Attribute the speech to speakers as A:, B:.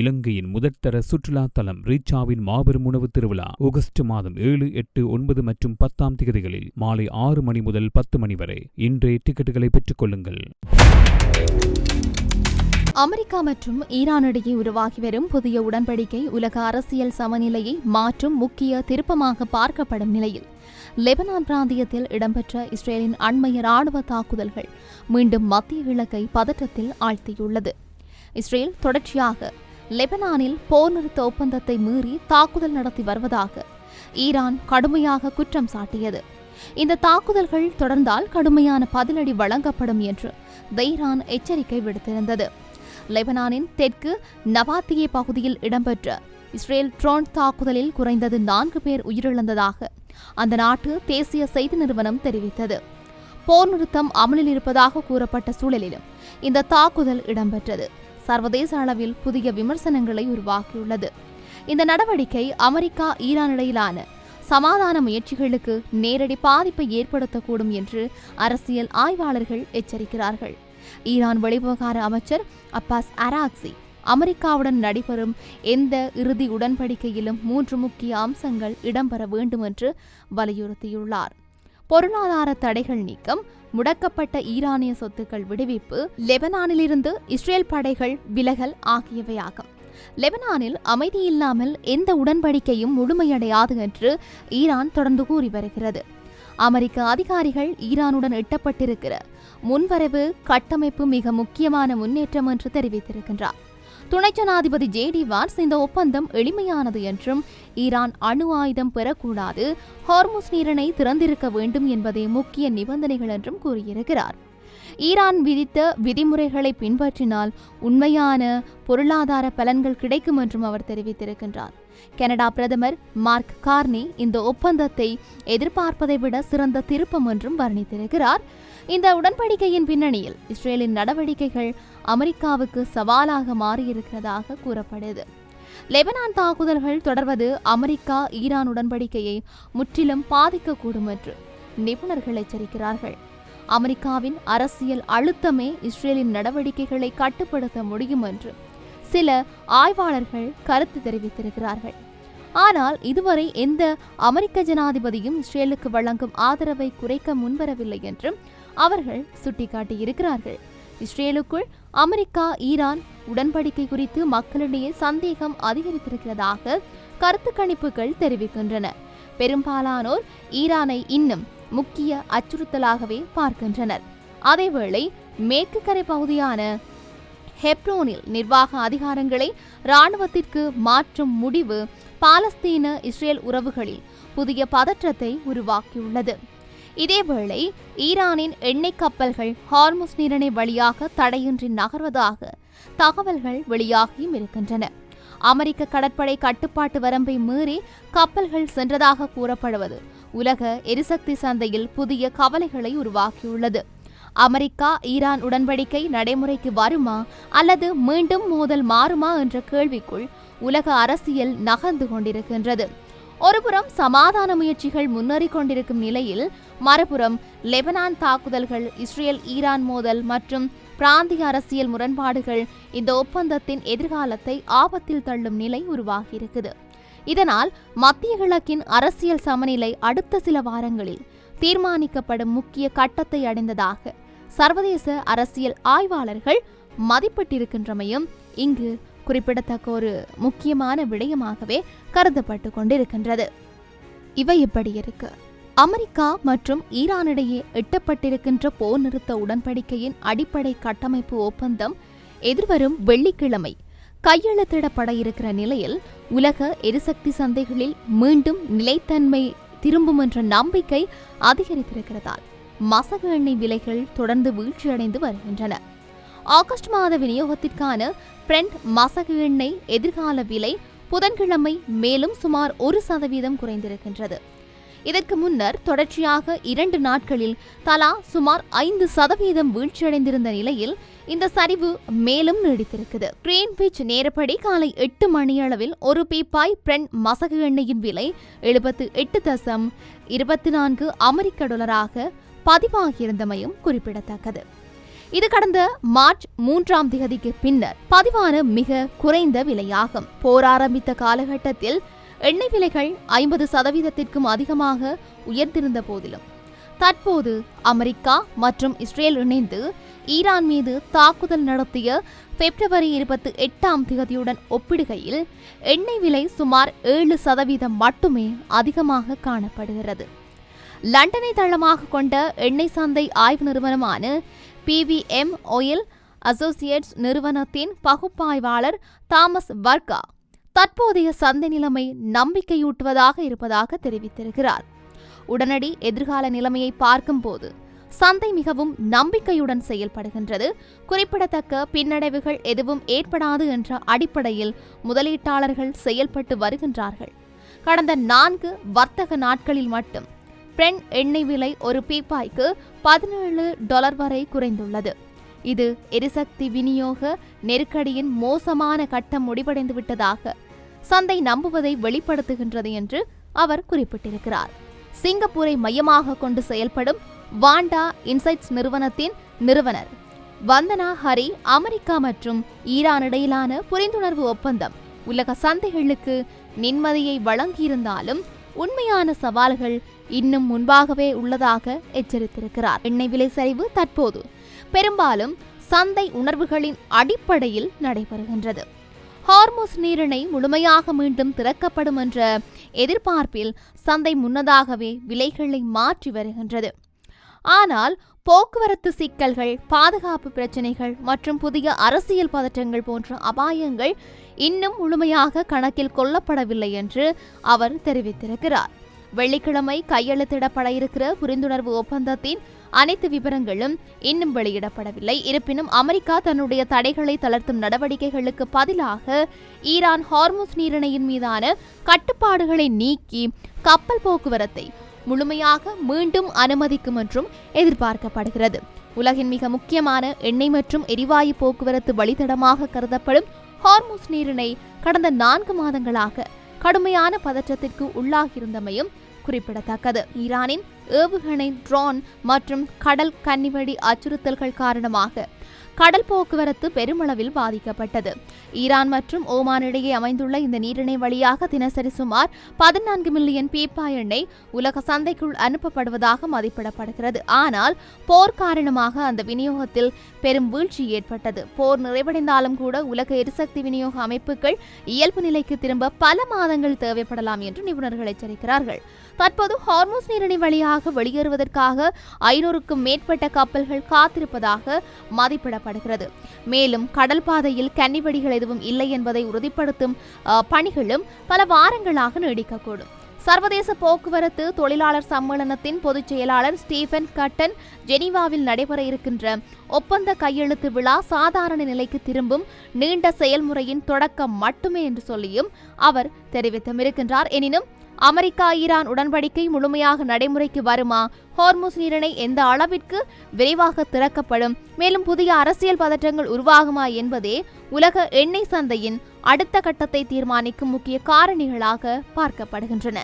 A: இலங்கையின் முதற்தர சுற்றுலா தலம் ரீச்சாவின் மாபெரும் உணவு திருவிழா ஆகஸ்ட் மாதம் 7, 8, 9 மற்றும் 10 தேதிகளில் மாலை 6 மணி முதல் 10 மணி வரை. இன்றே டிக்கெட்டுகளை பெற்றுக் கொள்ளுங்கள்.
B: அமெரிக்கா மற்றும் ஈரானிடையே உருவாகி வரும் புதிய உடன்படிக்கை உலக அரசியல் சமநிலையை மாற்றும் முக்கிய திருப்பமாக பார்க்கப்படும் நிலையில் லெபனான் பிராந்தியத்தில் இடம்பெற்ற இஸ்ரேலின் அண்மைய ராணுவ தாக்குதல்கள் மீண்டும் மத்திய கிழக்கை பதற்றத்தில் ஆழ்த்தியுள்ளது. இஸ்ரேல் தொடர்ச்சியாக லெபனானில் போர் நிறுத்த ஒப்பந்தத்தை மீறி தாக்குதல் நடத்தி வருவதாக ஈரான் கடுமையாக குற்றம் சாட்டியது. இந்த தாக்குதல்கள் தொடர்ந்தால் கடுமையான பதிலடி வழங்கப்படும் என்று தெஹ்ரான் எச்சரிக்கை விடுத்திருந்தது. லெபனானின் தெற்கு நபாத்தியே பகுதியில் இடம்பெற்ற இஸ்ரேல் ட்ரோன் தாக்குதலில் குறைந்தது 4 பேர் உயிரிழந்ததாக அந்த நாட்டு தேசிய செய்தி நிறுவனம் தெரிவித்தது. போர் நிறுத்தம் அமலில் இருப்பதாக கூறப்பட்ட சூழலிலும் இந்த தாக்குதல் இடம்பெற்றது சர்வதேச அளவில் புதிய விமர்சனங்களை உருவாக்கியுள்ளது. இந்த நடவடிக்கை அமெரிக்கா ஈரான் இடையிலான சமாதான முயற்சிகளுக்கு நேரடி பாதிப்பை ஏற்படுத்தக்கூடும் என்று அரசியல் ஆய்வாளர்கள் எச்சரிக்கிறார்கள். ஈரான் வெளிவிவகார அமைச்சர் அப்பாஸ் அராக்சி அமெரிக்காவுடன் நடைபெறும் எந்த இறுதி உடன்படிக்கையிலும் 3 முக்கிய அம்சங்கள் இடம்பெற வேண்டும் என்று வலியுறுத்தியுள்ளார். பொருளாதார தடைகள் நீக்கம், முடக்கப்பட்ட ஈரானிய சொத்துக்கள் விடுவிப்பு, லெபனானிலிருந்து இஸ்ரேல் படைகள் விலகல் ஆகியவையாகும். லெபனானில் அமைதி இல்லாமல் எந்த உடன்படிக்கையும் முழுமையடையாது என்று ஈரான் தொடர்ந்து கூறி வருகிறது. அமெரிக்க அதிகாரிகள் ஈரானுடன் எட்டப்பட்டிருக்கிற முன்வரவு கட்டமைப்பு மிக முக்கியமான முன்னேற்றம் என்று தெரிவித்திருக்கின்றார். துணை ஜனாதிபதி JD வான்ஸ் இந்த ஒப்பந்தம் எளிமையானது என்றும் ஈரான் அணு ஆயுதம் பெறக்கூடாது, ஹார்முஸ் நீரிணை திறந்திருக்க வேண்டும் என்பதே முக்கிய நிபந்தனைகள் என்றும் கூறியிருக்கிறார். ஈரான் விதித்த விதிமுறைகளை பின்பற்றினால் உண்மையான பொருளாதார பலன்கள் கிடைக்கும் என்றும் அவர் தெரிவித்திருக்கின்றார். கனடா பிரதமர் மார்க் கார்னி இந்த ஒப்பந்தத்தை எதிர்பார்ப்பதை விட சிறந்த திருப்பம் என்றும் வர்ணித்திருக்கிறார். இந்த உடன்படிக்கையின் பின்னணியில் இஸ்ரேலின் நடவடிக்கைகள் அமெரிக்காவுக்கு சவாலாக மாறியிருக்கிறதாக கூறப்படுது. லெபனான் தாக்குதல்கள் தொடர்வது அமெரிக்கா ஈரான் உடன்படிக்கையை முற்றிலும் பாதிக்கக்கூடும் என்று நிபுணர்கள் எச்சரிக்கிறார்கள். அமெரிக்காவின் அரசியல் அழுத்தமே இஸ்ரேலின் நடவடிக்கைகளை கட்டுப்படுத்த முடியும் என்று சில ஆய்வாளர்கள் கருத்து தெரிவித்திருக்கிறார்கள். ஆனால் இதுவரை எந்த அமெரிக்க ஜனாதிபதியும் இஸ்ரேலுக்கு வழங்கும் ஆதரவை குறைக்க முன்வரவில்லை என்றும் அவர்கள் சுட்டிக்காட்டியிருக்கிறார்கள். இஸ்ரேலுக்குள் அமெரிக்கா ஈரான் உடன்படிக்கை குறித்து மக்களிடையே சந்தேகம் அதிகரித்திருக்கிறதாக கருத்து கணிப்புகள் தெரிவிக்கின்றன. பெரும்பாலானோர் ஈரானை இன்னும் முக்கிய அச்சுறுத்தலாகவே பார்க்கின்றனர். அதேவேளை மேற்கு கரை பகுதியான ஹெப்ரோனில் நிர்வாக அதிகாரங்களை இராணுவத்திற்கு மாற்றும் முடிவு பாலஸ்தீன இஸ்ரேல் உறவுகளில் புதிய பதற்றத்தை உருவாக்கியுள்ளது. இதேவேளை ஈரானின் எண்ணெய் கப்பல்கள் ஹார்முஸ் நீரிணை வழியாக தடையின்றி நகர்வதாக தகவல்கள் வெளியாகியும் இருக்கின்றன. அமெரிக்க கடற்படை கட்டுப்பாட்டு வரம்பை மீறி கப்பல்கள் சென்றதாக கூறப்படுவது உலக எரிசக்தி சந்தையில் புதிய கவலைகளை உருவாக்கியுள்ளது. அமெரிக்கா ஈரான் உடன்படிக்கை நடைமுறைக்கு வருமா அல்லது மீண்டும் மோதல் மாறுமா என்ற கேள்விக்குள் உலக அரசியல் நகர்ந்து கொண்டிருக்கின்றது. ஒருபுறம் சமாதான முயற்சிகள் முன்னேறிக் கொண்டிருக்கும் நிலையில் மறுபுறம் லெபனான் தாக்குதல்கள், இஸ்ரேல் ஈரான் மோதல் மற்றும் பிராந்திய அரசியல் முரண்பாடுகள் இந்த ஒப்பந்தத்தின் எதிர்காலத்தை ஆபத்தில் தள்ளும் நிலை உருவாகியிருக்குது. இதனால் மத்திய கிழக்கின் அரசியல் சமநிலை அடுத்த சில வாரங்களில் தீர்மானிக்கப்படும் முக்கிய கட்டத்தை அடைந்ததாக சர்வதேச அரசியல் ஆய்வாளர்கள் மதிப்பிட்டிருக்கின்றமையும் இங்கு குறிப்பிடத்தக்க ஒரு முக்கியமான விடயமாகவே கருதப்பட்டு கொண்டிருக்கின்றது. இவை இப்படி இருக்கு. அமெரிக்கா மற்றும் ஈரானிடையே எட்டப்பட்டிருக்கின்ற போர் நிறுத்த உடன்படிக்கையின் அடிப்படை கட்டமைப்பு ஒப்பந்தம் எதிர்வரும் வெள்ளிக்கிழமை கையெழுத்திடப்பட இருக்கிற நிலையில் உலக எரிசக்தி சந்தைகளில் மீண்டும் நிலைத்தன்மை திரும்பும் என்ற நம்பிக்கை அதிகரித்திருக்கிறதால் மசகு எண்ணெய் விலைகள் தொடர்ந்து வீழ்ச்சியடைந்து வருகின்றன. ஆகஸ்ட் மாத விநியோகத்திற்கான பிரெண்ட் மசகு எண்ணெய் எதிர்கால விலை புதன்கிழமை மேலும் சுமார் 1% குறைந்திருக்கின்றது. இதற்கு முன்னர் தொடர்ச்சியாக 2 நாட்களில் தலா சுமார் 5% வீழ்ச்சியடைந்திருந்த நிலையில் இந்த சரிவு மேலும் நீடித்திருக்குது. கிரீன்விச் நேரப்படி காலை 8 மணியளவில் ஒரு பீப்பாய் பிரெண்ட் மசகு எண்ணெயின் விலை 78.24 அமெரிக்க டாலராக பதிவாகியிருந்தமையும் குறிப்பிடத்தக்கது. இது கடந்த மார்ச் 3ஆம் தேதிக்கு பின்னர் பதிவான மிக குறைந்த விலையாகும். போர் ஆரம்பித்த காலகட்டத்தில் எண்ணெய் விலைகள் 50%க்கும் அதிகமாக உயர்ந்திருந்த போதிலும் தற்போது அமெரிக்கா மற்றும் இஸ்ரேல் இணைந்து ஈரான் மீது தாக்குதல் நடத்திய பிப்ரவரி 28ஆம் தேதியுடன் ஒப்பிடுகையில் எண்ணெய் விலை சுமார் 7% மட்டுமே அதிகமாக காணப்படுகிறது. லண்டனை தளமாக கொண்ட எண்ணெய் சந்தை ஆய்வு நிறுவனமான PVM Oil Associates நிறுவனத்தின் பகுப்பாய்வாளர் தாமஸ் வர்கா தற்போதைய சந்தை நிலைமை நம்பிக்கையூட்டுவதாக இருப்பதாக தெரிவித்திருக்கிறார். உடனடி எதிர்கால நிலைமையை பார்க்கும்போது சந்தை மிகவும் நம்பிக்கையுடன் செயல்படுகின்றது. குறிப்பிடத்தக்க பின்னடைவுகள் எதுவும் ஏற்படாது என்ற அடிப்படையில் முதலீட்டாளர்கள் செயல்பட்டு வருகின்றார்கள். கடந்த 4 வர்த்தக நாட்களில் மட்டும் பிரெண்ட் எண்ணெய் விலை ஒரு பீப்பாய்க்கு $17 வரை குறைந்துள்ளது. இது எரிசக்தி விநியோக நெருக்கடியின் மோசமான கட்டம் முடிவடைந்து விட்டதாக சந்தை நம்புவதை வெளிப்படுத்துகின்றது என்று அவர் குறிப்பிட்டிருக்கிறார். சிங்கப்பூரை மையமாக கொண்டு செயல்படும் வாண்டா இன்சைட்ஸ் நிறுவனத்தின் நிறுவனர் வந்தனா ஹரி அமெரிக்கா மற்றும் ஈரான் இடையிலான புரிந்துணர்வு ஒப்பந்தம் உலக சந்தைகளுக்கு நிம்மதியை வழங்கியிருந்தாலும் உண்மையான சவால்கள் இன்னும் முன்பாகவே உள்ளதாக எச்சரித்திருக்கிறார். எண்ணெய் விலை சரிவு தற்போது பெரும்பாலும் சந்தை உணர்வுகளின் அடிப்படையில் நடைபெறுகின்றது. ஹார்முஸ் நீரிணை முழுமையாக மீண்டும் திறக்கப்படும் என்ற எதிர்பார்ப்பில் சந்தை முன்னதாகவே விலைகளை மாற்றி வருகின்றது. ஆனால் போக்குவரத்து சிக்கல்கள், பாதுகாப்பு பிரச்சினைகள் மற்றும் புதிய அரசியல் பதற்றங்கள் போன்ற அபாயங்கள் இன்னும் முழுமையாக கணக்கில் கொள்ளப்படவில்லை என்று அவர் தெரிவித்திருக்கிறார். வெள்ளிக்கிழமை கையெழுத்திடப்பட இருக்கிற புரிந்துணர்வு ஒப்பந்தத்தின் அனைத்து விவரங்களும் இன்னும் வெளியிடப்படவில்லை. இருப்பினும் அமெரிக்கா தன்னுடைய தடைகளை தளர்த்தும் நடவடிக்கைகளுக்கு பதிலாக ஈரான் ஹார்முஸ் நீரிணையின் மீதான கட்டுப்பாடுகளை நீக்கி கப்பல் போக்குவரத்தை முழுமையாக மீண்டும் அனுமதிக்கும் என்றும் எதிர்பார்க்கப்படுகிறது. உலகின் மிக முக்கியமான எண்ணெய் மற்றும் எரிவாயு போக்குவரத்து வழித்தடமாக கருதப்படும் ஹார்முஸ் நீரிணை கடந்த 4 மாதங்களாக கடுமையான பதற்றத்திற்கு உள்ளாகியிருந்தமையும் குறிப்பிடத்தக்கது. ஈரானின் ஏவுகணை, ட்ரோன் மற்றும் கடல் கன்னிவெடி அச்சுறுத்தல்கள் காரணமாக கடல் போக்குவரத்து பெருமளவில் பாதிக்கப்பட்டது. ஈரான் மற்றும் ஓமான் இடையே அமைந்துள்ள இந்த நீரிணை வழியாக தினசரி சுமார் 14 மில்லியன் பீப்பா எண்ணெய் உலக சந்தைக்குள் அனுப்பப்படுவதாக மதிப்பிடப்படுகிறது. ஆனால் போர் காரணமாக அந்த விநியோகத்தில் பெரும் வீழ்ச்சி ஏற்பட்டது. போர் நிறைவடைந்தாலும் கூட உலக எரிசக்தி விநியோக அமைப்புகள் இயல்பு நிலைக்கு திரும்ப பல மாதங்கள் தேவைப்படலாம் என்று நிபுணர்கள் எச்சரிக்கிறார்கள். தற்போது ஹார்முஸ் நீரிணை வழியாக வெளியேறுவதற்காக 500க்கும் மேற்பட்ட கப்பல்கள் காத்திருப்பதாக மதிப்பிடப்படுகிறது. மேலும் கடல் பாதையில் கன்னிவெடிகள் எதுவும் இல்லை என்பதை உறுதிப்படுத்தும் பணிகளும் பல வாரங்களாக நீடிக்கக்கூடும். சர்வதேச போக்குவரத்து தொழிலாளர் சம்மேளனத்தின் பொதுச் செயலாளர் ஸ்டீபன் கட்டன் ஜெனீவாவில் நடைபெற இருக்கின்ற ஒப்பந்த கையெழுத்து விழா சாதாரண நிலைக்கு திரும்பும் நீண்ட செயல்முறையின் தொடக்கம் மட்டுமே என்று சொல்லியும் அவர் தெரிவித்திருக்கின்றார். எனினும் அமெரிக்கா ஈரான் உடன்படிக்கை முழுமையாக நடைமுறைக்கு வருமா? ஹார்முஸ் நீரிணை எந்த அளவிற்கு விரைவாக திறக்கப்படும்? மேலும் புதிய அரசியல் பதற்றங்கள் உருவாகுமா என்பதே உலக எண்ணெய் சந்தையின் அடுத்த கட்டத்தை தீர்மானிக்கும் முக்கிய காரணிகளாக பார்க்கப்படுகின்றன.